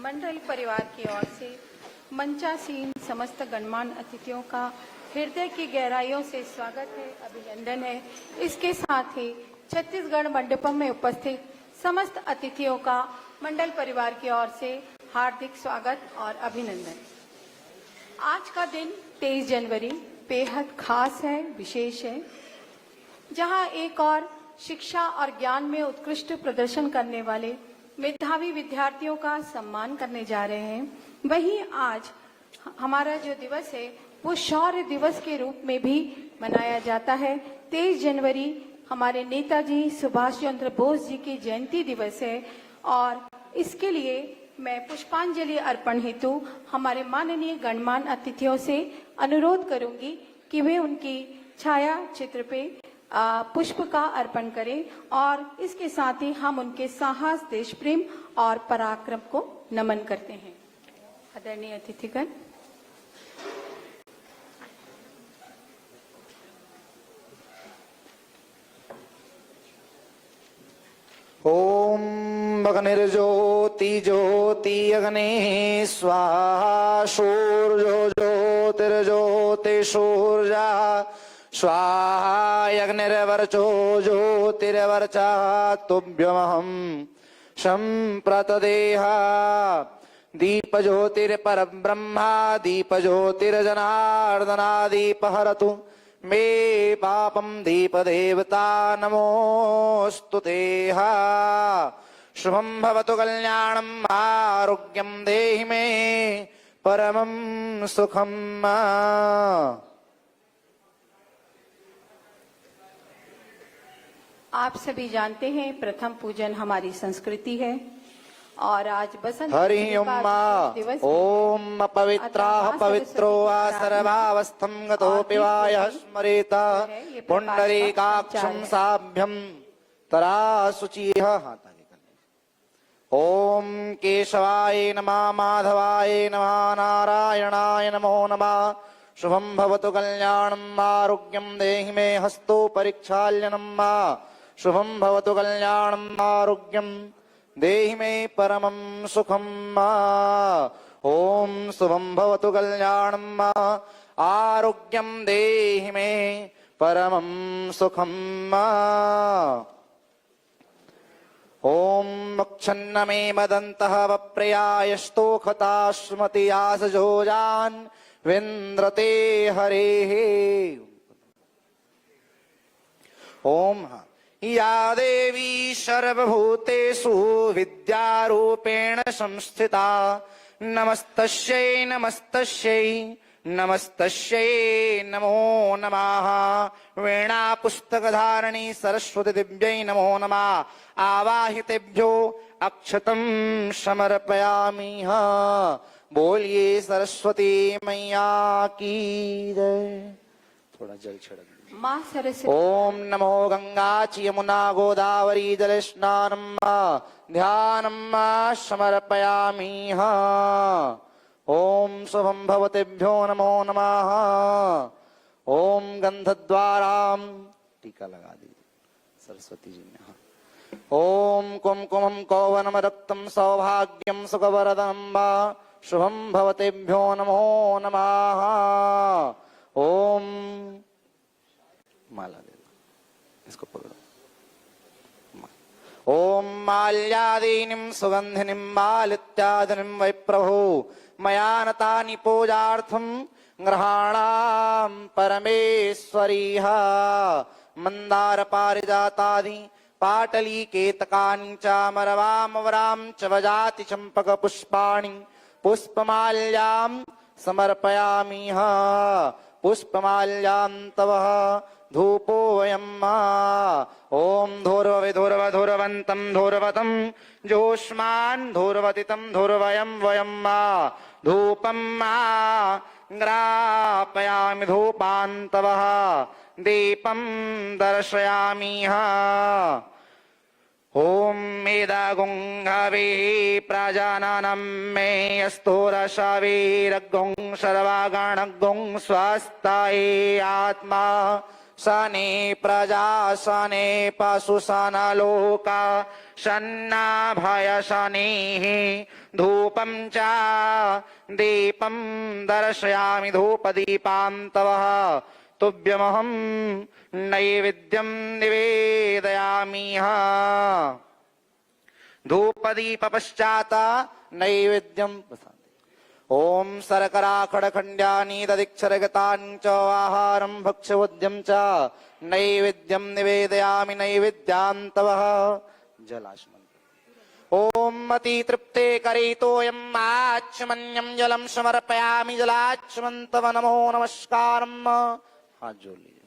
मंडल परिवार की ओर से मंचासीन समस्त गणमान्य अतिथियों का हृदय की गहराइयों से स्वागत है, अभिनंदन है। इसके साथ ही छत्तीसगढ़ मंडपम में उपस्थित समस्त अतिथियों का मंडल परिवार की ओर से हार्दिक स्वागत और अभिनंदन। आज का दिन 23 जनवरी बेहद खास है, विशेष है, जहां एक और शिक्षा और ज्ञान में उत्कृष्ट प्रदर्शन करने वाले मेधावी विद्यार्थियों का सम्मान करने जा रहे हैं। वहीं आज हमारा जो दिवस है वो शौर्य दिवस के रूप में भी मनाया जाता है। 23 जनवरी हमारे नेताजी सुभाष चंद्र बोस जी की जयंती दिवस है और इसके लिए मैं पुष्पांजलि अर्पण हेतु हमारे माननीय गणमान्य अतिथियों से अनुरोध करूंगी कि वे उनकी छाया चित्र पे पुष्प का अर्पण करें और इसके साथ ही हम उनके साहस, देश प्रेम और पराक्रम को नमन करते हैं। आदरणीय अतिथिगण, ओम अग्निर्ज्योति ज्योति अग्नि स्वाहा सूर्यो ज्योतिर्ज्योति सूर्या स्वाहा अग्निर्वर्चो ज्योतिर्वर्चा तुभ्यमहं सम्प्रतदेहा दीप ज्योतिर्परब्रह्मा दीप ज्योतिर्जनार्दना दीप हरतु मे पापं दीप देवता नमोस्तु तेहा शुभं भवतु कल्याणं आरोग्यं देहि मे परमं सुखं। आप सभी जानते हैं प्रथम पूजन हमारी संस्कृति है और आज बसंत हरि ओम पवित्राः पवित्रो वा सर्वावस्थं गतोऽपि वा यः स्मरेत पुण्डरीकाक्षं साभ्यं तराशुचिः। ओम केशवाय नमः माधवाय नमः नारायणाय नमो नमः शुभं भवतु कल्याणं आरोग्यं देहि मे हस्तो परीक्षाल्यनं शुभं भवतु कल्याणं आरोग्यं देहि मे परमं सुखं। ओम शुभं भवतु कल्याणं आरोग्यं देहि मे परमं सुखं। ओम मक्षन्न मे मदन्तः वप्रियायस्तोखता स्मृति आसजोजान् विन्द्रते हरेः। ओम या देवी सर्वभूतेषु विद्यारूपेण संस्थिता नमस्तस्यै नमस्तस्यै नमस्तस्यै नमो नमः। वीणा पुस्तकधारिणी सरस्वती दिव्यै नमो नमः। आवाहितेभ्यो अक्षतं समर्पयामि। बोलिए सरस्वती मैया की जय। थोड़ा जल छिड़क मां सरस्वती। ओम नमो गंगा च यमुना गोदावरी जल स्नानं ध्यानं समर्पयामि। ओम शुभं भवतेभ्यो नमो नमः। ओम गंधद्वारां टीका लगा दीजिए सरस्वती जी ने। ओम कुमकुमं कौवनं रक्तं सौभाग्यं सुखवरदनं शुभं भवतेभ्यो नमो नमः। ओम माला दे दो, इसको पकड़ो। ओम माल्यादीनिं सुगंधिनीं मालित्यादिनीं वै प्रभो मया नतानि पूजार्थं गृहाणां परमेश्वरीः। मंदार पारिजातादि पाटली केतकानि च मरवामवरां च वजाति चंपक पुष्पाणि पुष्पमाल्यां समर्पयामि। पुष्पमाल्यां तव धूपो वयम्। ओम धूर्वविधूर्वधूर्वन्तं धूर्वतं जोष्मान् धूर्वतितं धूर्वयं वयम्। धूपं ग्रापयामि धूपान्तव दीपं दर्शयामि। ओम मेदागुंघाभिः प्रजानानं मे स्तोरशावीरगुं सर्वागणगुं स्वास्ताये आत्मा सने प्रजा सने पशु सन लोका सन्नाभय शनेः धूपं च दीपं दर्शयामि धूपदीपान्तवः तुभ्यमहं नैवेद्यं निवेदयामि धूपदीप पश्चात नैवेद्यं ओम शर्करा खड़खंड्यानि तदिक्षरगतानि च आहारं भक्ष्यवद्यं च नैवेद्यं निवेदयामि नैवेद्यान्तवः जलाचमन्त ओम अति तृप्ते करितोऽयम् आचमन्यं जलं समर्पयामि जलाचमन्तव नमो नमस्कारम् हाथ जोड़ लीजिए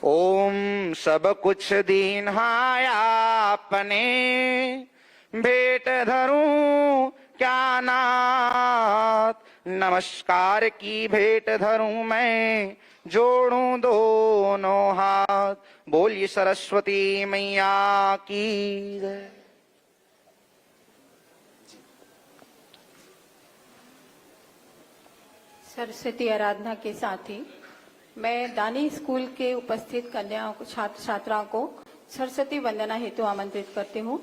ओम सब कुछ दीन है आपने भेंट धरूं क्या नाथ नमस्कार की भेंट धरूं मैं जोड़ूं दोनों हाथ बोलिए सरस्वती मैया की जय। सरस्वती आराधना के साथ ही मैं दानी स्कूल के उपस्थित कन्याओं को छात्र छात्राओं को सरस्वती वंदना हेतु आमंत्रित करती हूँ।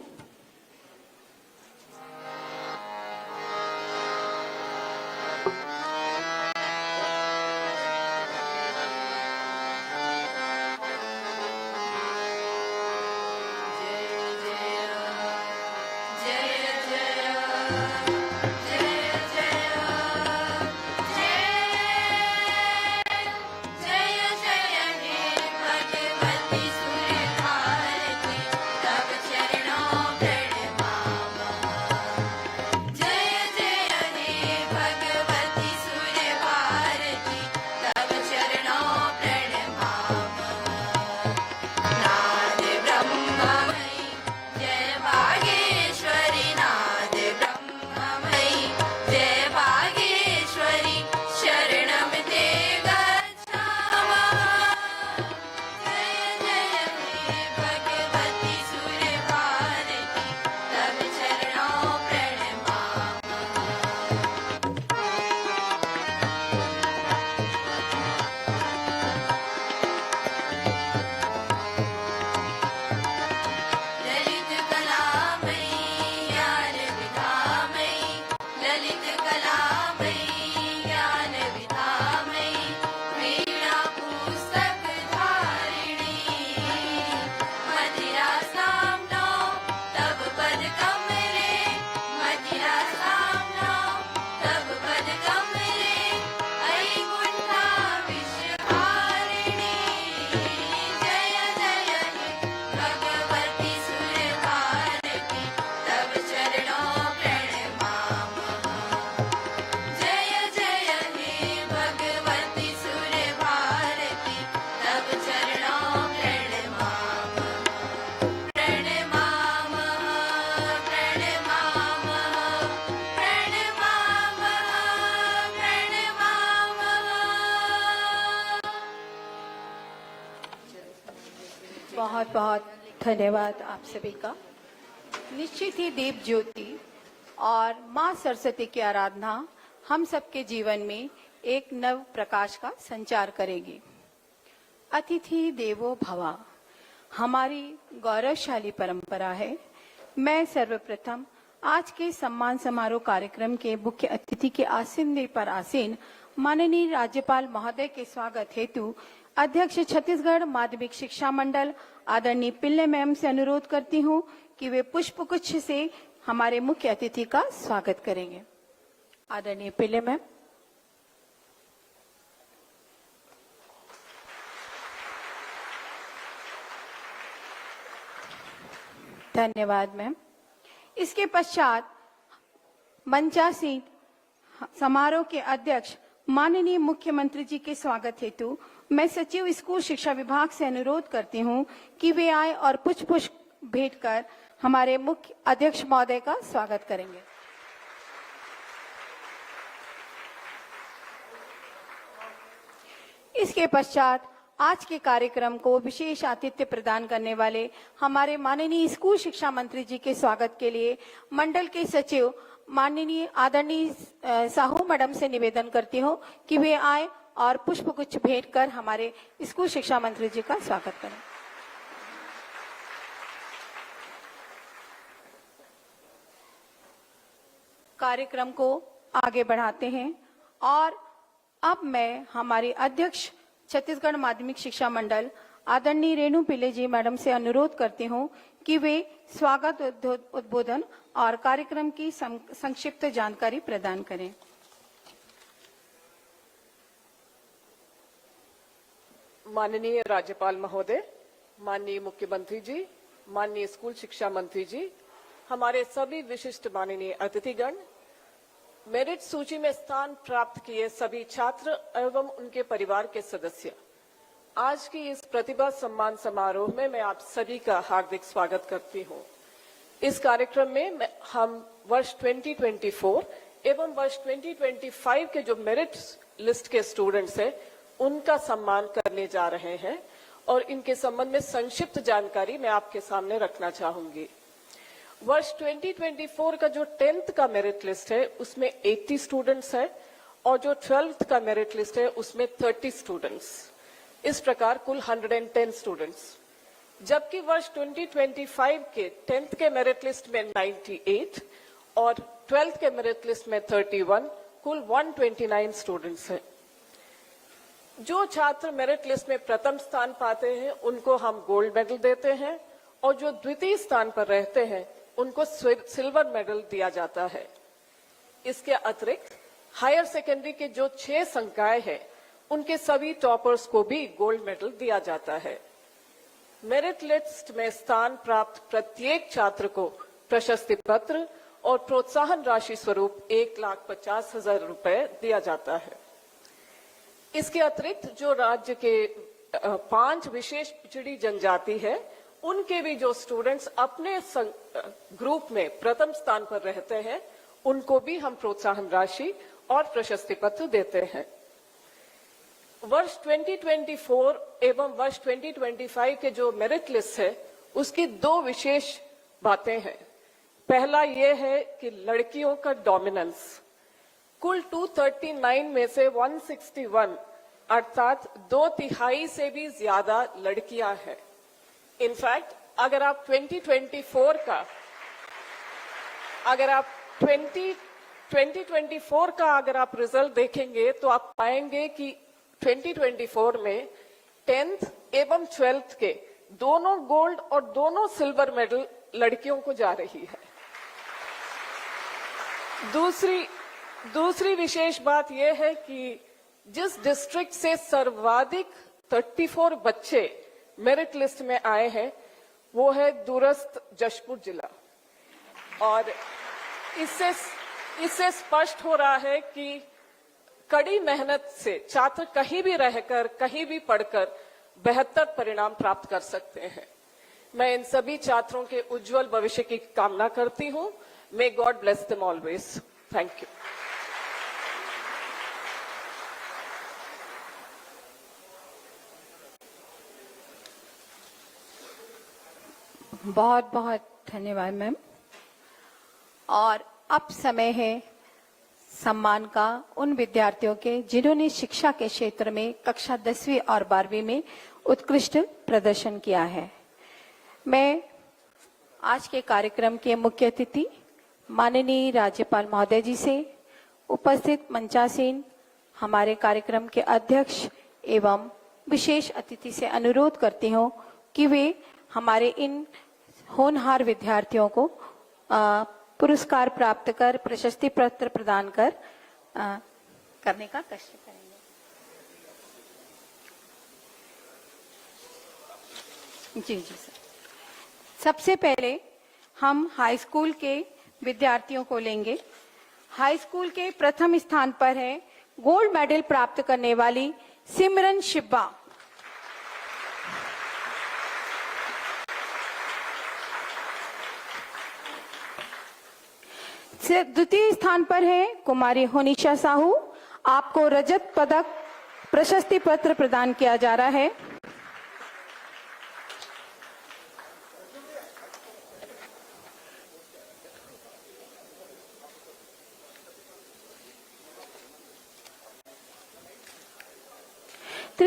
बहुत बहुत धन्यवाद आप सभी का। निश्चित ही दीप ज्योति और माँ सरस्वती की आराधना हम सबके जीवन में एक नव प्रकाश का संचार करेगी। अतिथि देवो भव हमारी गौरवशाली परंपरा है। मैं सर्वप्रथम आज के सम्मान समारोह कार्यक्रम के मुख्य अतिथि के आसीन पर आसीन माननीय राज्यपाल महोदय के स्वागत हेतु अध्यक्ष छत्तीसगढ़ माध्यमिक शिक्षा मंडल आदरणीय पिल्ले मैम से अनुरोध करती हूं कि वे पुष्पगुच्छ से हमारे मुख्य अतिथि का स्वागत करेंगे। आदरणीय पिल्ले मैम। धन्यवाद मैम। इसके पश्चात मंचासीन समारोह के अध्यक्ष माननीय मुख्यमंत्री जी के स्वागत हेतु मैं सचिव स्कूल शिक्षा विभाग से अनुरोध करती हूं कि वे आए और पुष्प भेंट कर हमारे मुख्य अध्यक्ष महोदय का स्वागत करेंगे। इसके पश्चात आज के कार्यक्रम को विशेष आतिथ्य प्रदान करने वाले हमारे माननीय स्कूल शिक्षा मंत्री जी के स्वागत के लिए मंडल के सचिव माननीय आदरणीय साहू मैडम से निवेदन करती हूँ कि वे आए और पुष्पगुच्छ भेंट कर हमारे स्कूल शिक्षा मंत्री जी का स्वागत करें। कार्यक्रम को आगे बढ़ाते हैं और अब मैं हमारे अध्यक्ष छत्तीसगढ़ माध्यमिक शिक्षा मंडल आदरणीय रेणु पिल्ले जी मैडम से अनुरोध करती हूं कि वे स्वागत उद्बोधन और कार्यक्रम की संक्षिप्त जानकारी प्रदान करें। माननीय राज्यपाल महोदय, माननीय मुख्यमंत्री जी, माननीय स्कूल शिक्षा मंत्री जी, हमारे सभी विशिष्ट माननीय अतिथिगण, मेरिट सूची में स्थान प्राप्त किए सभी छात्र एवं उनके परिवार के सदस्य, आज की इस प्रतिभा सम्मान समारोह में मैं आप सभी का हार्दिक स्वागत करती हूं। इस कार्यक्रम में हम वर्ष 2024 एवं वर्ष 2025 के जो मेरिट लिस्ट के स्टूडेंट्स हैं उनका सम्मान करने जा रहे हैं और इनके संबंध में संक्षिप्त जानकारी मैं आपके सामने रखना चाहूंगी। वर्ष 2024 का जो 10th का मेरिट लिस्ट है उसमें 80 स्टूडेंट्स है और जो 12th का मेरिट लिस्ट है उसमें 30 स्टूडेंट्स, इस प्रकार कुल 110 स्टूडेंट्स। जबकि वर्ष 2025 के 10th के मेरिट लिस्ट में 98 और 12th के मेरिट लिस्ट में 31, कुल 129 स्टूडेंट्स हैं। जो छात्र मेरिट लिस्ट में प्रथम स्थान पाते हैं उनको हम गोल्ड मेडल देते हैं और जो द्वितीय स्थान पर रहते हैं उनको सिल्वर मेडल दिया जाता है। इसके अतिरिक्त हायर सेकेंडरी के जो 6 संकाय हैं उनके सभी टॉपर्स को भी गोल्ड मेडल दिया जाता है। मेरिट लिस्ट में स्थान प्राप्त प्रत्येक छात्र को प्रशस्ति पत्र और प्रोत्साहन राशि स्वरूप 1,50,000 रुपए दिया जाता है। इसके अतिरिक्त जो राज्य के 5 विशेष पिछड़ी जनजाति है उनके भी जो स्टूडेंट्स अपने ग्रुप में प्रथम स्थान पर रहते हैं उनको भी हम प्रोत्साहन राशि और प्रशस्ति पत्र देते हैं। वर्ष 2024 एवं वर्ष 2025 के जो मेरिट लिस्ट है उसकी 2 विशेष बातें हैं। पहला ये है कि लड़कियों का डोमिनेंस, कुल 239 में से 161 अर्थात 2/3 से भी ज्यादा लड़कियां हैं। इनफैक्ट अगर आप 2024 का अगर आप रिजल्ट देखेंगे तो आप पाएंगे कि 2024 में 10th एवं 12th के दोनों गोल्ड और दोनों सिल्वर मेडल लड़कियों को जा रही है। दूसरी विशेष बात यह है कि जिस डिस्ट्रिक्ट से सर्वाधिक 34 बच्चे मेरिट लिस्ट में आए हैं वो है दूरस्थ जशपुर जिला और इससे स्पष्ट हो रहा है कि कड़ी मेहनत से छात्र कहीं भी रहकर कहीं भी पढ़कर बेहतर परिणाम प्राप्त कर सकते हैं। मैं इन सभी छात्रों के उज्जवल भविष्य की कामना करती हूं। May God bless them always. Thank you. बहुत बहुत धन्यवाद मैम। और अब समय है सम्मान का उन विद्यार्थियों के जिन्होंने शिक्षा के क्षेत्र में कक्षा 10वीं और 12वीं में उत्कृष्ट प्रदर्शन किया है। मैं आज के कार्यक्रम के मुख्य अतिथि माननीय राज्यपाल महोदय जी से उपस्थित मंचासीन हमारे कार्यक्रम के अध्यक्ष एवं विशेष अतिथि से अनुरोध करती हूं कि वे हमारे इन होनहार विद्यार्थियों को पुरस्कार प्राप्त कर प्रशस्ति पत्र प्रदान कर करने का कष्ट करेंगे। जी जी सर। सबसे पहले हम हाई स्कूल के विद्यार्थियों को लेंगे। हाई स्कूल के प्रथम स्थान पर है गोल्ड मेडल प्राप्त करने वाली सिमरन शिब्बा। द्वितीय स्थान पर है कुमारी होनिशा साहू। आपको रजत पदक प्रशस्ति पत्र प्रदान किया जा रहा है।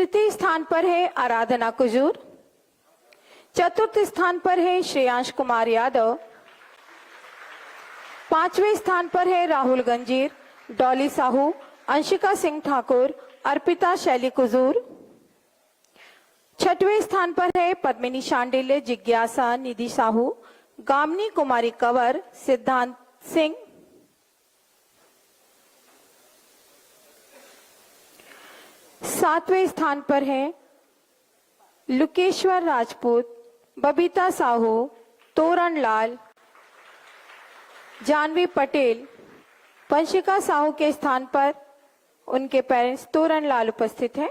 तृतीय स्थान पर है आराधना कुजूर। चतुर्थ स्थान पर है श्रेयांश कुमार यादव। पांचवें स्थान पर है राहुल गंजीर, डॉली साहू, अंशिका सिंह ठाकुर, अर्पिता शैली कुजूर। छठवें स्थान पर है पद्मिनी शांडिल्य, जिज्ञासा निधि साहू, गामिनी कुमारी कंवर, सिद्धांत सिंह। सातवें स्थान पर है लुकेश्वर राजपूत, बबीता साहू, तोरण लाल, जानवी पटेल। वंशिका साहू के स्थान पर उनके पेरेंट्स तोरण लाल उपस्थित हैं।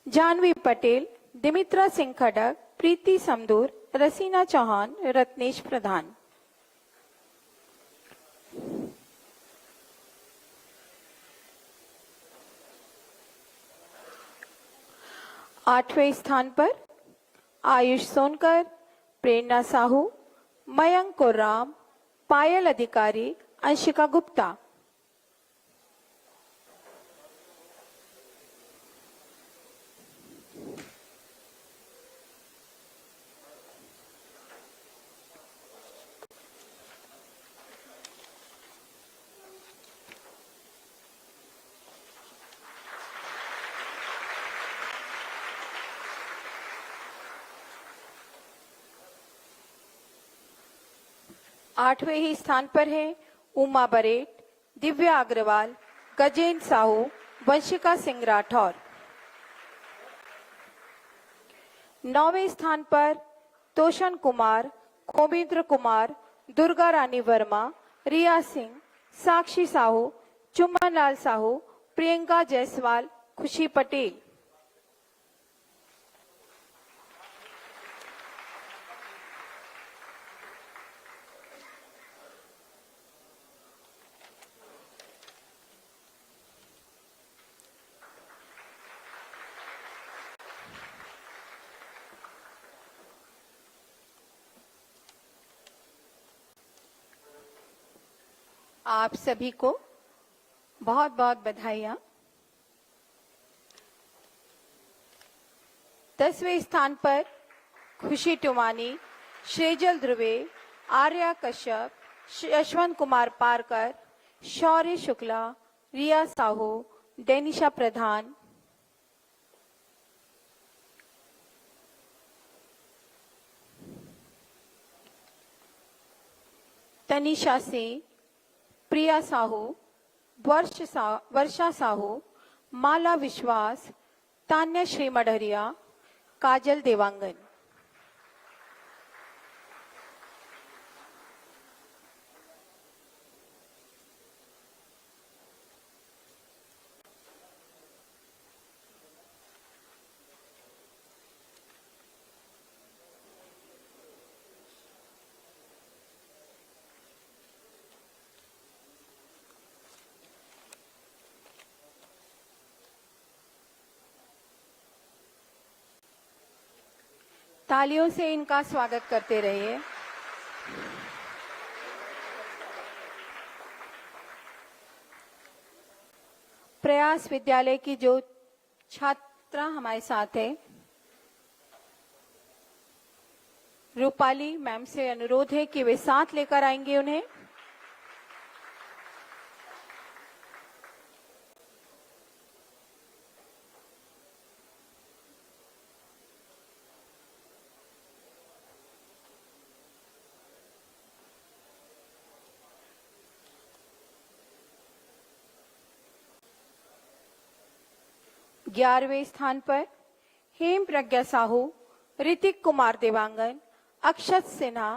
जानवी पटेल, दिमित्रा सिंह खडक, प्रीति समदूर, रसीना चौहान, रत्नेश प्रधान। आठवें स्थान पर आयुष सोनकर, प्रेरणा साहू, मयंक कुर्राम, पायल अधिकारी, अंशिका गुप्ता। आठवें ही स्थान पर है उमा बरेट, दिव्या अग्रवाल, गजेंद्र साहू, वंशिका सिंह राठौर। नौवें स्थान पर तोशन कुमार, खोमिंद्र कुमार, दुर्गा रानी वर्मा, रिया सिंह, साक्षी साहू, चुम्बन लाल साहू, प्रियंका जायसवाल, खुशी पटेल। आप सभी को बहुत बहुत बधाइयां। 10वें स्थान पर खुशी टुमानी, श्रेजल ध्रुवे, आर्या कश्यप, यशवंत कुमार पारकर, शौर्य शुक्ला, रिया साहू, डेनिशा प्रधान। तनिषा सिंह, प्रिया साहू, वर्षा साहू, माला विश्वास, तान्या श्री मडहरिया, काजल देवांगन। तालियों से इनका स्वागत करते रहिए। प्रयास विद्यालय की जो छात्रा हमारे साथ है, रूपाली मैम से अनुरोध है कि वे साथ लेकर आएंगे उन्हें। ग्यारहवें स्थान पर हेम प्रज्ञा साहू, ऋतिक कुमार देवांगन, अक्षत सिन्हा,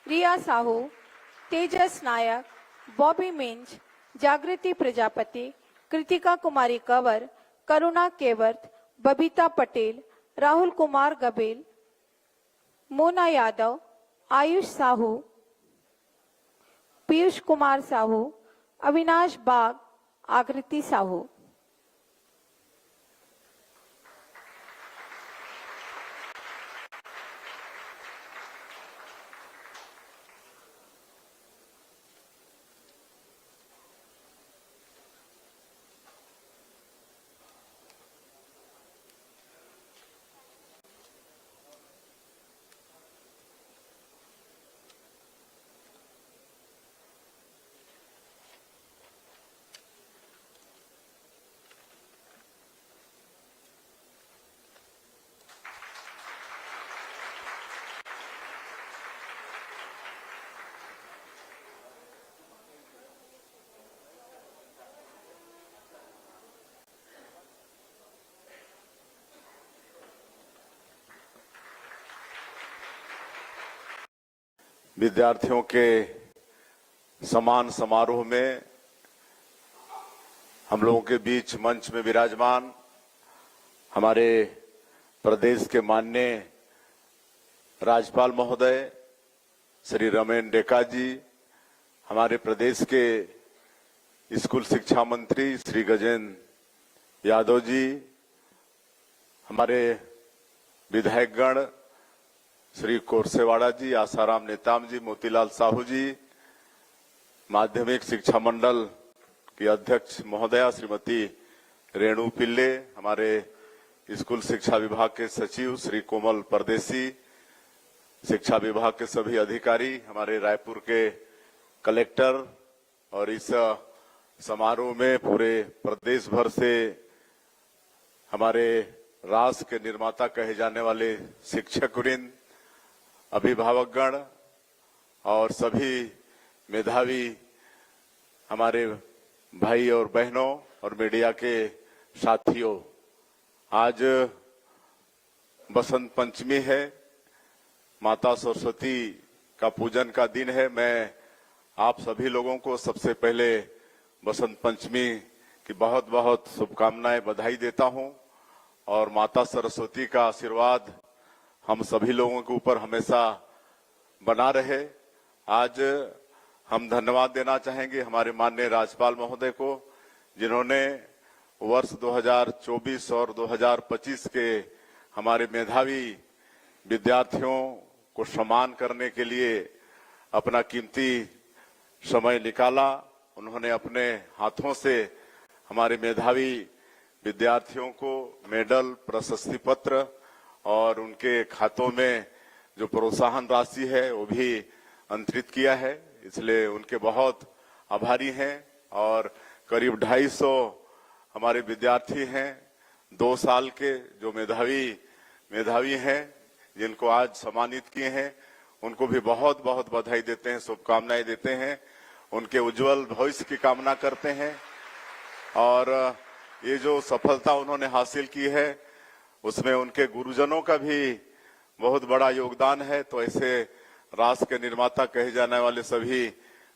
रिया साहू, तेजस नायक, बॉबी मिंज, जागृति प्रजापति, कृतिका कुमारी कंवर, करुणा केवट, बबीता पटेल, राहुल कुमार गबेल, मोना यादव, आयुष साहू, पीयूष कुमार साहू, अविनाश बाग, आकृति साहू। विद्यार्थियों के सम्मान समारोह में हम लोगों के बीच मंच में विराजमान हमारे प्रदेश के माननीय राज्यपाल महोदय श्री रमेन डेका जी, हमारे प्रदेश के स्कूल शिक्षा मंत्री श्री गजेंद्र यादव जी, हमारे विधायकगण श्री कोरसेवाड़ा जी, आसाराम नेताम जी, मोतीलाल साहू जी, माध्यमिक शिक्षा मंडल की अध्यक्ष महोदया श्रीमती रेणु पिल्ले, हमारे स्कूल शिक्षा विभाग के सचिव श्री कोमल परदेसी, शिक्षा विभाग के सभी अधिकारी, हमारे रायपुर के कलेक्टर और इस समारोह में पूरे प्रदेश भर से हमारे राष्ट्र के निर्माता कहे जाने वाले शिक्षक वृंद, अभिभावकगण और सभी मेधावी हमारे भाई और बहनों और मीडिया के साथियों, आज बसंत पंचमी है, माता सरस्वती का पूजन का दिन है। मैं आप सभी लोगों को सबसे पहले बसंत पंचमी की बहुत बहुत शुभकामनाएं, बधाई देता हूं और माता सरस्वती का आशीर्वाद हम सभी लोगों के ऊपर हमेशा बना रहे। आज हम धन्यवाद देना चाहेंगे हमारे माननीय राज्यपाल महोदय को, जिन्होंने वर्ष 2024 और 2025 के हमारे मेधावी विद्यार्थियों को सम्मान करने के लिए अपना कीमती समय निकाला। उन्होंने अपने हाथों से हमारे मेधावी विद्यार्थियों को मेडल, प्रशस्ति पत्र और उनके खातों में जो प्रोत्साहन राशि है वो भी अंतरित किया है, इसलिए उनके बहुत आभारी हैं। और करीब 250 हमारे विद्यार्थी हैं 2 साल के जो मेधावी हैं, जिनको आज सम्मानित किए हैं, उनको भी बहुत बहुत बधाई देते हैं, शुभकामनाएं देते हैं, उनके उज्जवल भविष्य की कामना करते हैं। और ये जो सफलता उन्होंने हासिल की है उसमें उनके गुरुजनों का भी बहुत बड़ा योगदान है। तो ऐसे राष्ट्र के निर्माता कहे जाने वाले सभी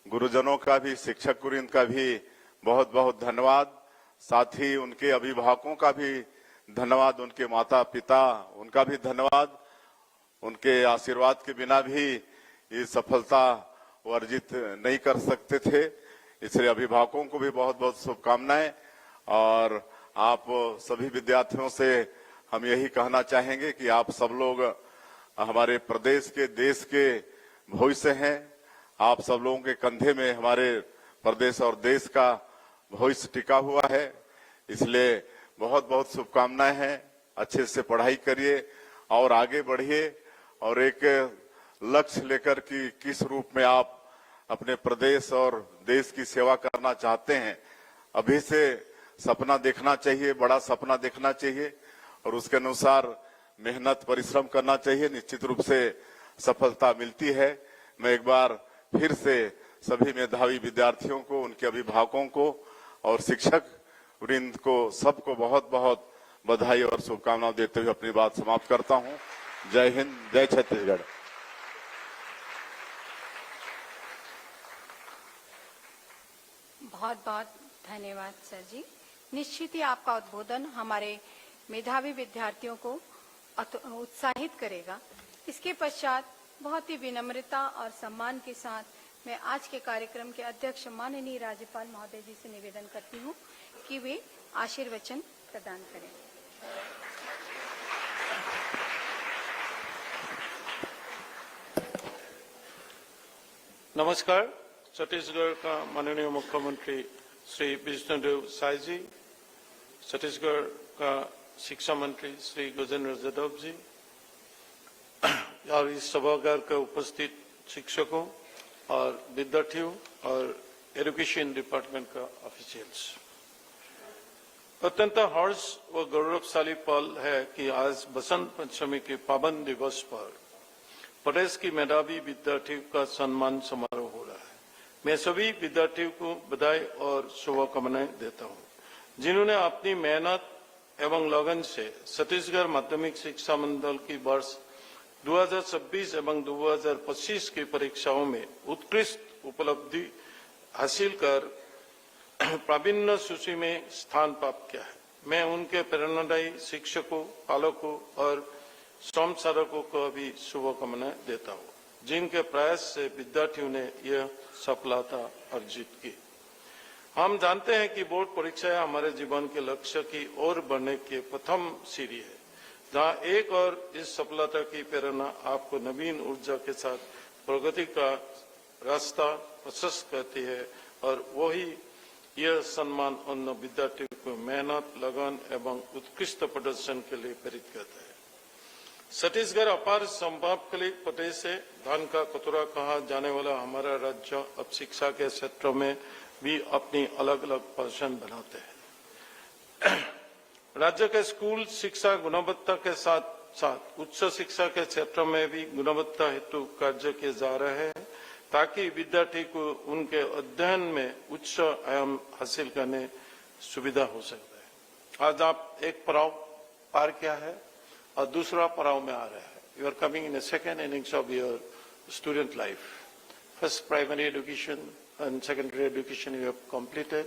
गुरुजनों का भी, शिक्षक वृंद का भी बहुत बहुत धन्यवाद। साथ ही उनके अभिभावकों का भी धन्यवाद, उनके माता पिता, उनका भी धन्यवाद। उनके आशीर्वाद के बिना भी ये सफलता वो अर्जित नहीं कर सकते थे, इसलिए अभिभावकों को भी बहुत बहुत शुभकामनाएं। और आप सभी विद्यार्थियों से हम यही कहना चाहेंगे कि आप सब लोग हमारे प्रदेश के, देश के भविष्य हैं। आप सब लोगों के कंधे में हमारे प्रदेश और देश का भविष्य टिका हुआ है, इसलिए बहुत बहुत शुभकामनाएं हैं। अच्छे से पढ़ाई करिए और आगे बढ़िए और एक लक्ष्य लेकर कि किस रूप में आप अपने प्रदेश और देश की सेवा करना चाहते हैं, अभी से सपना देखना चाहिए, बड़ा सपना देखना चाहिए और उसके अनुसार मेहनत परिश्रम करना चाहिए। निश्चित रूप से सफलता मिलती है। मैं एक बार फिर से सभी मेधावी विद्यार्थियों को, उनके अभिभावकों को और शिक्षक वृंद को सबको बहुत बहुत बधाई और शुभकामनाएं देते हुए अपनी बात समाप्त करता हूं। जय हिंद, जय छत्तीसगढ़। बहुत बहुत धन्यवाद सर जी। निश्चित ही आपका उद्बोधन हमारे मेधावी विद्यार्थियों को उत्साहित करेगा। इसके पश्चात बहुत ही विनम्रता और सम्मान के साथ मैं आज के कार्यक्रम के अध्यक्ष माननीय राज्यपाल महोदय जी से निवेदन करती हूं कि वे आशीर्वचन प्रदान करें। नमस्कार। छत्तीसगढ़ का माननीय मुख्यमंत्री श्री विष्णुदेव साय जी, छत्तीसगढ़ का शिक्षा मंत्री श्री गजेंद्र यादव जी और इस सभागार के उपस्थित शिक्षकों और विद्यार्थियों और एजुकेशन डिपार्टमेंट का ऑफिशियल्स, अत्यंत हर्ष व गौरवशाली पल है कि आज बसंत पंचमी के पावन दिवस पर प्रदेश की मेधावी विद्यार्थियों का सम्मान समारोह हो रहा है। मैं सभी विद्यार्थियों को बधाई और शुभकामनाएं देता हूं, जिन्होंने अपनी मेहनत एवं लगन से छत्तीसगढ़ माध्यमिक शिक्षा मंडल की वर्ष 2026 एवं 2025 की परीक्षाओं में उत्कृष्ट उपलब्धि हासिल कर प्रावीण्य सूची में स्थान प्राप्त किया है। मैं उनके प्रेरणादायी शिक्षकों, पालकों और संचालकों को भी शुभकामनाएं देता हूँ, जिनके प्रयास से विद्यार्थियों ने यह सफलता अर्जित की। हम जानते हैं कि बोर्ड परीक्षाएं हमारे जीवन के लक्ष्य की ओर बढ़ने के प्रथम सीढ़ी है, जहां एक और इस सफलता की प्रेरणा आपको नवीन ऊर्जा के साथ प्रगति का रास्ता प्रशस्त करती है और वही यह सम्मान उन विद्यार्थियों को मेहनत, लगन एवं उत्कृष्ट प्रदर्शन के लिए प्रेरित करता है। छत्तीसगढ़ अपार संभाव के लिए प्रदेश है। धन का कटोरा कहा जाने वाला हमारा राज्य अब शिक्षा के क्षेत्र में भी अपनी अलग अलग पहचान बनाते हैं। राज्य के स्कूल शिक्षा गुणवत्ता के साथ साथ उच्च शिक्षा के क्षेत्र में भी गुणवत्ता हेतु कार्य किए जा रहे हैं, ताकि विद्यार्थी को उनके अध्ययन में उच्च आयाम हासिल करने सुविधा हो सकता है। आज आप एक पड़ाव पार किया है और दूसरा पड़ाव में आ रहा है। You are coming in the second innings of your student life. First primary education and secondary education you have completed.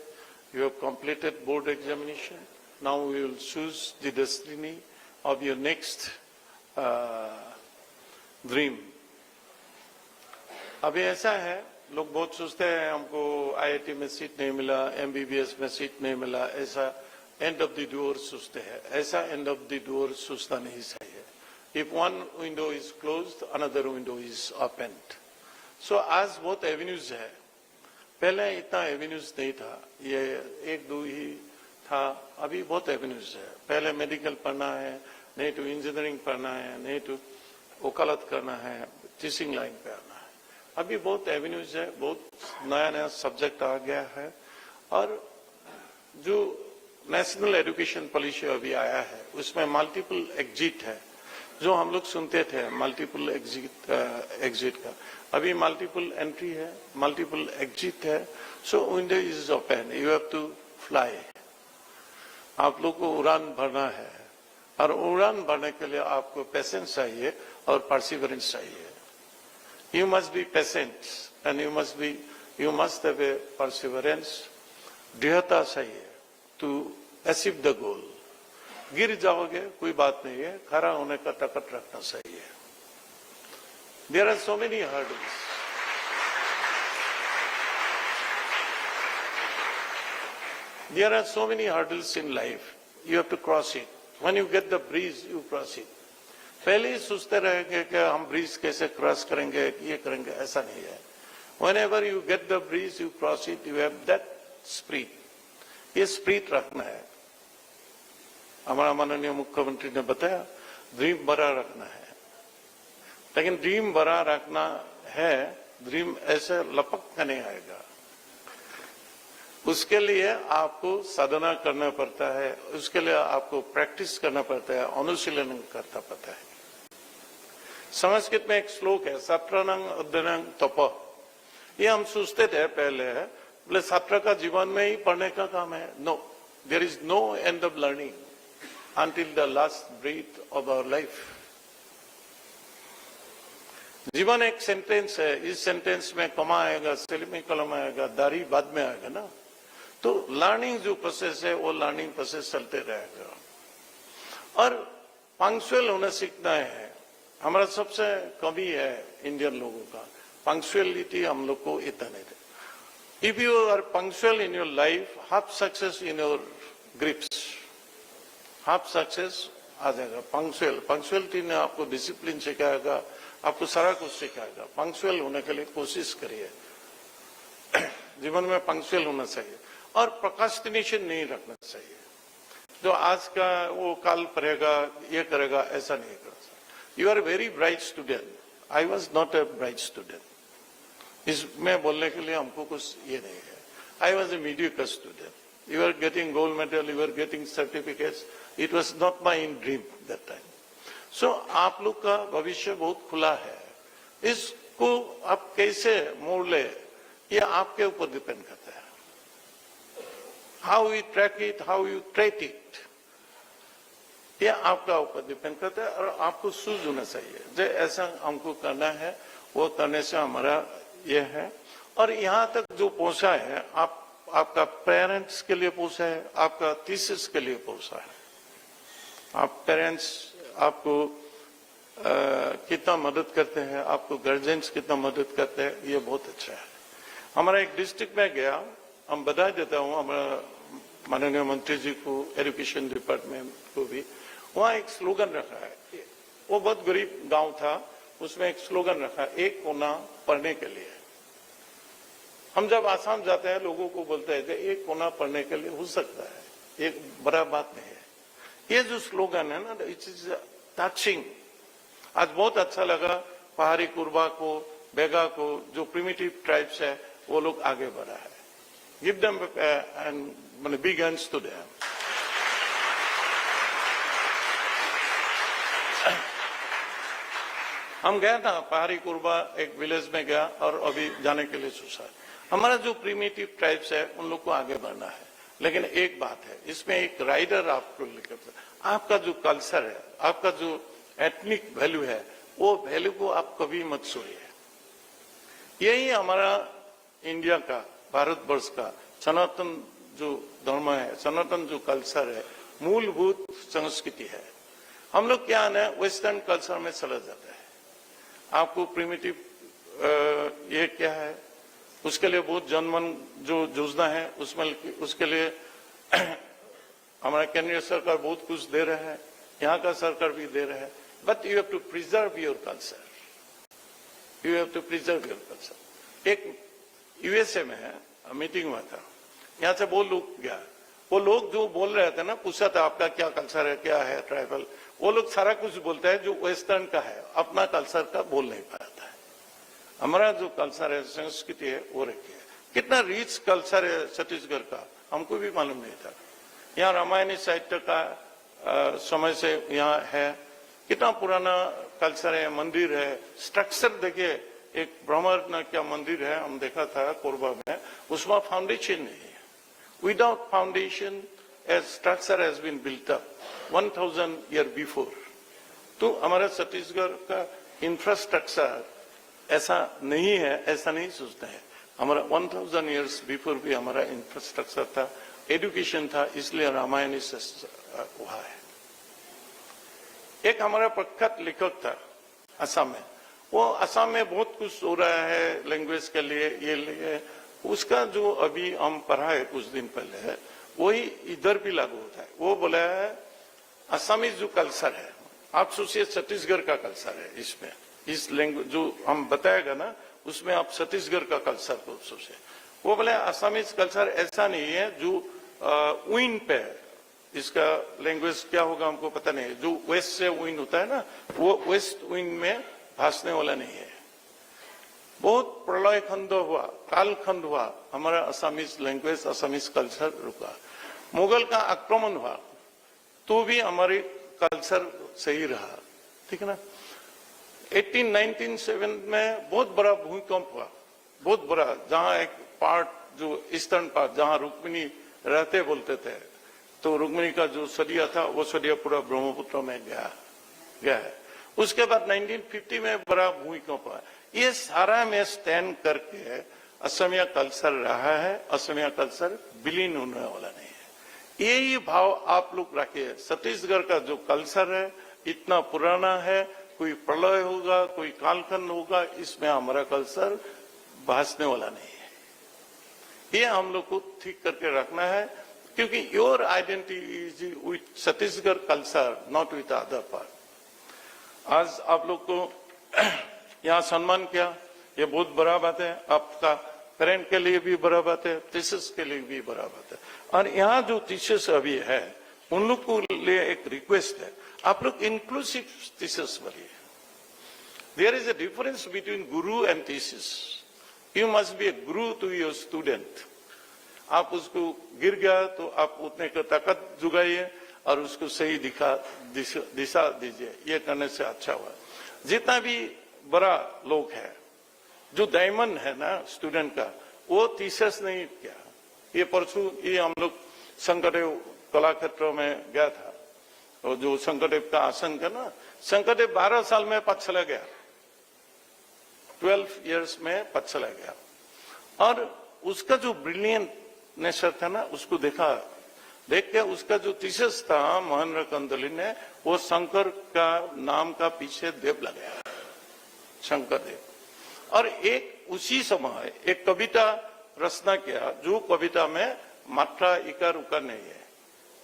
You have completed board examination. Now we will choose the destiny of your next dream. अभी ऐसा है, लोग बहुत सोचते हैं हमको IIT में seat नहीं मिला, MBBS में सीट नहीं मिला, ऐसा end of the door सोचते हैं। ऐसा end of the door सोचना नहीं चाहिए। If one window is closed, another window is opened. So आज बहुत avenues है। पहले इतना एवेन्यूज नहीं था, ये एक दो ही था, अभी बहुत एवेन्यूज है। पहले मेडिकल पढ़ना है, नहीं तो इंजीनियरिंग पढ़ना है, नहीं तो वकालत करना है, टीचिंग लाइन पे आना है। अभी बहुत एवेन्यूज है, बहुत नया नया सब्जेक्ट आ गया है। और जो नेशनल एजुकेशन पॉलिसी अभी आया है उसमें मल्टीपल एग्जिट है, जो हम लोग सुनते थे मल्टीपल एग्जिट का, अभी मल्टीपल एंट्री है, मल्टीपल एग्जिट है। So window is open, you have to fly. आप लोग को उड़ान भरना है और उड़ान भरने के लिए आपको पेशेंस चाहिए और परसिवरेंस चाहिए। You must be patient and you must have a perseverance. दृढ़ता चाहिए टू अचीव द गोल। गिर जाओगे कोई बात नहीं है, खड़ा होने का ताकत रखना चाहिए। There are so many hurdles. There are so many hurdles in life. You have to cross it. When you get the breeze, you cross it. पहले ही सोचते रहेंगे कि हम ब्रीज कैसे क्रॉस करेंगे, ये करेंगे, ऐसा नहीं है। Whenever you get the breeze, you cross it. You have that spirit. ये स्प्रिट रखना है। हमारा माननीय मुख्यमंत्री ने बताया, ड्रीम बड़ा रखना है। लेकिन ड्रीम बड़ा रखना है, ड्रीम ऐसे लपक कर नहीं आएगा। उसके लिए आपको साधना करना पड़ता है, उसके लिए आपको प्रैक्टिस करना पड़ता है, अनुशीलन करना पड़ता है। संस्कृत में एक श्लोक है, सत्रनंग अध्ययनं तप। ये हम सोचते थे पहले, बोले छात्र का जीवन में ही पढ़ने का काम है। No, there is no end of learning until the last breath of our life. जीवन एक सेंटेंस है, इस सेंटेंस में कमा आएगा, सलीमी कलम आएगा, दाढ़ी बाद में आएगा ना। तो लर्निंग जो प्रोसेस है वो लर्निंग प्रोसेस चलते रहेगा। और पंक्चुअल होना सीखना है। हमारा सबसे कमी है इंडियन लोगों का, पंक्चुअलिटी हम लोग को इतना नहीं है। If you are punctual in your life, half success in your grips, half success आ जाएगा। पंक्चुअलिटी ने आपको डिसिप्लिन सिखाएगा, आपको सारा कुछ सिखाएगा। पंक्चुअल होने के लिए कोशिश करिए। जीवन में पंक्चुअल होना चाहिए और प्रोक्रास्टिनेशन नहीं रखना चाहिए। जो आज का वो कल पढ़ेगा, ये करेगा, ऐसा नहीं करना। You are very bright student, I was not a bright student. इसमें बोलने के लिए हमको कुछ ये नहीं है। I was a mediocre student. You are getting gold medal, you are getting certificates. It was not my dream that time. So आप लोग का भविष्य बहुत खुला है। इसको आप कैसे मोड़ ले, ये आपके ऊपर डिपेंड करता है। How you track it, how you treat it. ये आपका ऊपर डिपेंड करता है और आपको सूझ होना चाहिए जो ऐसा हमको करना है वो करने से हमारा ये है। और यहाँ तक जो पहुंचा है आपका पेरेंट्स के लिए पहुंचा है, आपका थीसिस के लिए पहुंचा है। आप पेरेंट्स आपको कितना मदद करते हैं, आपको गार्जियंस कितना मदद करते हैं, ये बहुत अच्छा है। हमारा एक डिस्ट्रिक्ट में गया, हम बधाई देता हूँ हमारा माननीय मंत्री जी को, एजुकेशन डिपार्टमेंट को भी। वहाँ एक स्लोगन रखा है, वो बहुत गरीब गांव था, उसमें एक स्लोगन रखा है, एक कोना पढ़ने के लिए। हम जब आसाम जाते हैं लोगों को बोलते हैं कि एक कोना पढ़ने के लिए हो सकता है, एक बड़ा बात नहीं है। ये जो स्लोगन है ना, इट इज टचिंग। आज बहुत अच्छा लगा पहाड़ी कुर्बा को, बेगा को, जो प्रिमिटिव ट्राइब्स है वो लोग आगे बढ़ा है। Give them and big hands to them. हम गया था पहाड़ी कुर्बा एक विलेज में गया और अभी जाने के लिए सोचा। हमारा जो प्रिमिटिव ट्राइब्स है उन लोग को आगे बढ़ना है, लेकिन एक बात है, इसमें एक राइडर आपको लेकर, आपका जो कल्चर है, आपका जो एथनिक वैल्यू है, वो वैल्यू को आप कभी मत छोड़िए। यही हमारा इंडिया का, भारतवर्ष का सनातन जो धर्म है, सनातन जो कल्चर है, मूलभूत संस्कृति है। हम लोग क्या है, वेस्टर्न कल्चर में चला जाता है। आपको प्रिमिटिव ये क्या है, उसके लिए बहुत जनमन जो योजना है, उसमें उसके लिए हमारा केंद्रीय सरकार बहुत कुछ दे रहा है, यहाँ का सरकार भी दे रहा है। But you have to preserve your culture, you have to preserve your culture. एक यूएसए में मीटिंग हुआ था, यहाँ से वो लोग गया, वो लोग जो बोल रहे थे ना, पूछा था आपका क्या कल्चर है, क्या है ट्राइबल, वो लोग सारा कुछ बोलते हैं जो वेस्टर्न का है, अपना कल्चर का बोल नहीं पाता है। हमारा जो कल्चर है, संस्कृति है, वो रखिए। कितना रिच कल्चर है छत्तीसगढ़ का, हमको भी मालूम नहीं था। यहाँ रामायणी साहित्य का समय से यहाँ है, कितना पुराना कल्चर है, मंदिर है, स्ट्रक्चर देखिए। एक ब्रह्मर ना क्या मंदिर है, हम देखा था कोरबा में, उसमें फाउंडेशन नहीं है। Without foundation a structure has been built up 1000 years before। तो हमारा छत्तीसगढ़ का इंफ्रास्ट्रक्चर ऐसा नहीं है, ऐसा नहीं सोचते हैं। हमारा 1000 years बिफोर भी हमारा इंफ्रास्ट्रक्चर था, एजुकेशन था, इसलिए रामायण से हुआ है। एक हमारा प्रख्यात लेखक था असम में, वो असम में बहुत कुछ हो रहा है लैंग्वेज के लिए, ये लिए, उसका जो अभी हम पढ़ा है कुछ दिन पहले, वही इधर भी लागू होता है। वो बोला है असमी जो कल्चर है, आप सोचिए छत्तीसगढ़ का कल्चर है, इसमें इस लैंग्वेज जो हम बताएगा ना, उसमें आप छत्तीसगढ़ का कल्चर को सोचे। वो बोले असमीज कल्चर ऐसा नहीं है जो विंड पे, इसका लैंग्वेज क्या होगा हमको पता नहीं है, जो वेस्ट से विंड होता है ना, वो वेस्ट विंड में भासने वाला नहीं है। बहुत प्रलय खंड हुआ, काल खंड हुआ, हमारा असमीज लैंग्वेज, असमीज कल्चर रुका। मुगल का आक्रमण हुआ तो भी हमारी कल्चर सही रहा, ठीक है ना। 1897 में बहुत बड़ा भूकंप हुआ, बहुत बड़ा, जहां एक पार्ट जो ईस्टर्न पार्ट जहां रुक्मिणी रहते बोलते थे, तो रुक्मिणी का जो सदिया था वो सदिया पूरा ब्रह्मपुत्र में गया है। उसके बाद 1950 में बड़ा भूकंप हुआ। ये सारा में स्टैंड करके असमिया कल्चर रहा है, असमिया कल्चर विलीन होने वाला नहीं है। यही भाव आप लोग रखिए। छत्तीसगढ़ का जो कल्चर है इतना पुराना है, कोई प्रलय होगा, कोई कालखंड होगा, इसमें हमारा कल्चर भासने वाला नहीं है। ये हम लोग को ठीक करके रखना है, क्योंकि your identity is with Chhattisgarh culture, not with other part. आज आप लोग को यहाँ सम्मान किया, ये बहुत बड़ा बात है। आपका पेरेंट के लिए भी बड़ा बात है, टीचर्स के लिए भी बड़ा बात है। और यहाँ जो टीचर्स अभी है उन लोग को लिए एक रिक्वेस्ट है, आप लोग इंक्लूसिव टीचर्स बनिए। There is a difference between guru and teachers. You must be a guru to your student. आप उसको गिर गया तो आप उतने का ताकत जुगाइए और उसको सही दिशा दीजिए। ये करने से अच्छा हुआ। जितना भी बड़ा लोग है, जो डायमंड है ना स्टूडेंट का, वो टीचर्स नहीं किया। ये परसों ये हम लोग शंकरदेव कला क्षेत्र में गया था, और जो शंकरदेव का आसन का ना, शंकरदेव 12 साल में पद चला गया, 12 इयर्स में पद चला गया। और उसका जो ब्रिलियंट नेचर था ना, उसको देख के उसका जो थीसिस था महेंद्र कंदली ने, वो शंकर का नाम का पीछे देव लगाया, शंकरदेव। और एक उसी समय एक कविता रचना किया, जो कविता में मात्रा इकार उकार नहीं है,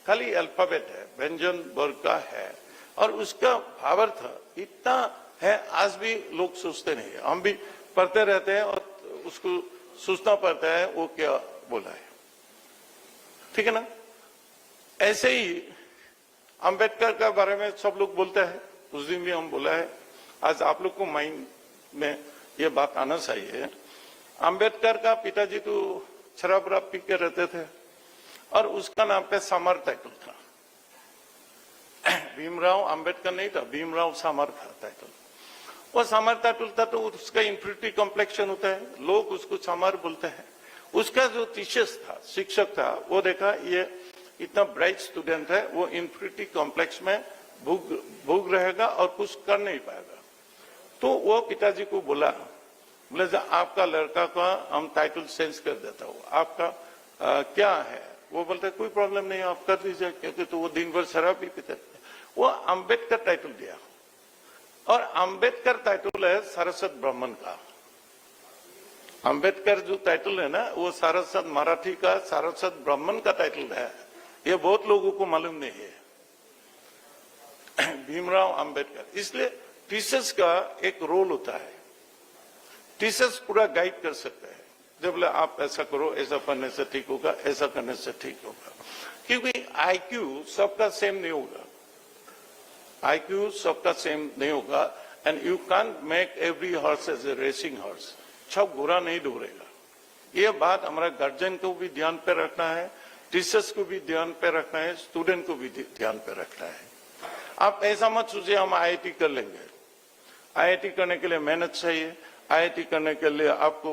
खाली अल्फाबेट है, व्यंजन वर्ग का है, और उसका भावार्थ इतना है आज भी लोग सोचते नहीं है। हम भी पढ़ते रहते हैं और उसको सोचना पड़ता है वो क्या बोला है, ठीक है ना। ऐसे ही अंबेडकर का बारे में सब लोग बोलते हैं, उस दिन भी हम बोला है, आज आप लोग को माइंड में ये बात आना चाहिए। अंबेडकर का पिताजी तो शराब वराब पी के रहते थे और उसका नाम पे सामर टाइटल था। भीमराव अंबेडकर नहीं था, भीमराव सामर था टाइटल। वो सामर टाइटल था तो उसका इंफीरियरिटी कॉम्प्लेक्शन होता है, लोग उसको सामर बोलते हैं। उसका जो टीचर्स था, शिक्षक था, वो देखा ये इतना ब्राइट स्टूडेंट है, वो इंफीरियरिटी कॉम्प्लेक्स में भूग रहेगा और कुछ कर नहीं पाएगा। तो वो पिताजी को बोले आपका लड़का का हम टाइटल चेंज कर देता हूँ, आपका क्या है। वो बोलते कोई प्रॉब्लम नहीं, आप कर दीजिए, क्योंकि तो वो दिन भर शराब भी पीते थे। वो अंबेडकर टाइटल दिया, और अंबेडकर टाइटल है सारस्वत ब्राह्मण का। अंबेडकर जो टाइटल है ना, वो सारस्वत मराठी का सारस्वत ब्राह्मण का टाइटल है। ये बहुत लोगों को मालूम नहीं है, भीमराव अंबेडकर। इसलिए टीचर्स का एक रोल होता है, टीचर्स पूरा गाइड कर सकते हैं, जब बोले आप ऐसा करो, ऐसा करने से ठीक होगा, ऐसा करने से ठीक होगा। क्योंकि आईक्यू सबका सेम नहीं होगा, आईक्यू सबका सेम नहीं होगा, and you can make every horse as a racing horse. सब घोड़ा नहीं दौड़ेगा। ये बात हमारा गार्जियन को भी ध्यान पे रखना है, टीचर्स को भी ध्यान पे रखना है, स्टूडेंट को भी ध्यान पे रखना है। आप ऐसा मत सोचिए हम आईआईटी कर लेंगे। आईआईटी करने के लिए मेहनत चाहिए, आईआईटी करने के लिए आपको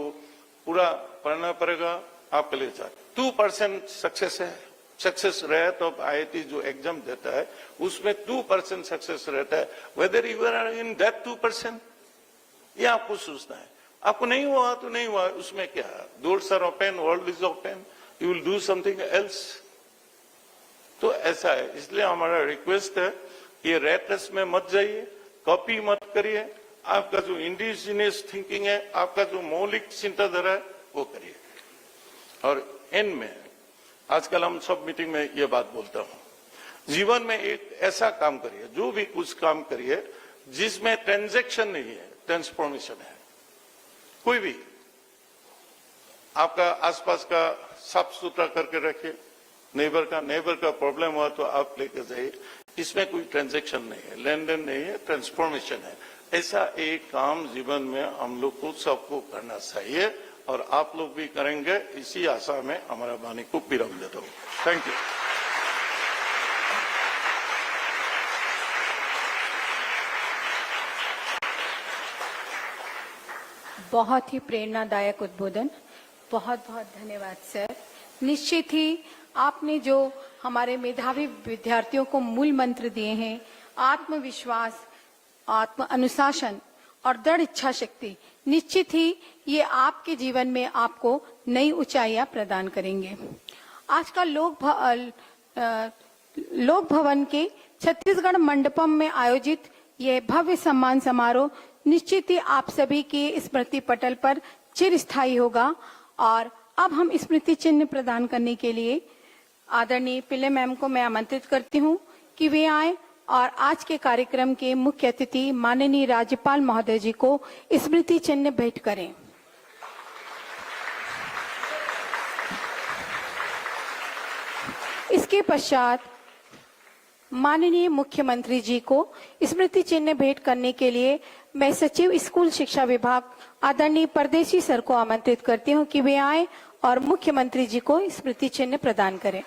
पूरा पढ़ना पड़ेगा। आपके लिए 2% सक्सेस है, सक्सेस रहे तो आईआईटी जो एग्जाम देता है उसमें 2% सक्सेस रहता है। Whether you are in that 2%, ये आपको सोचना है। आपको नहीं हुआ तो नहीं हुआ, उसमें क्या है, doors are open, world is open, you will do something else. तो ऐसा है, इसलिए हमारा रिक्वेस्ट है, ये रेट रेस में मत जाइए, कॉपी मत करिए, आपका जो इंडिजिनियस थिंकिंग है, आपका जो मौलिक चिंताधारा है वो करिए। और एंड में आजकल हम सब मीटिंग में ये बात बोलता हूं, जीवन में एक ऐसा काम करिए, जो भी कुछ काम करिए जिसमें ट्रांजैक्शन नहीं है, ट्रांसफॉर्मेशन है। कोई भी आपका आसपास का साफ सुथरा करके रखिए, नेबर का प्रॉब्लम हुआ तो आप लेकर जाइए, इसमें कोई ट्रांजैक्शन नहीं है, लेन देन नहीं है, ट्रांसफॉर्मेशन है। ऐसा एक काम जीवन में हम लोग को सबको करना चाहिए, और आप लोग भी करेंगे, इसी आशा में हमारा वाणी को विराम देता हूँ। Thank you. बहुत ही प्रेरणादायक उद्बोधन, बहुत बहुत धन्यवाद सर। निश्चित ही आपने जो हमारे मेधावी विद्यार्थियों को मूल मंत्र दिए हैं, आत्मविश्वास, आत्म अनुशासन और दृढ़ इच्छा शक्ति, निश्चित ही ये आपके जीवन में आपको नई ऊंचाइयां प्रदान करेंगे। आज का लोक भवन के छत्तीसगढ़ मंडपम में आयोजित यह भव्य सम्मान समारोह निश्चित ही आप सभी के स्मृति पटल पर चिरस्थायी होगा। और अब हम स्मृति चिन्ह प्रदान करने के लिए आदरणीय पिल्ले मैम को मैं आमंत्रित करती हूं कि वे आए और आज के कार्यक्रम के मुख्य अतिथि माननीय राज्यपाल महोदय जी को स्मृति चिन्ह भेंट करें। इसके पश्चात माननीय मुख्यमंत्री जी को स्मृति चिन्ह भेंट करने के लिए मैं सचिव स्कूल शिक्षा विभाग आदरणीय परदेशी सर को आमंत्रित करती हूं कि वे आए और मुख्यमंत्री जी को स्मृति चिन्ह प्रदान करें।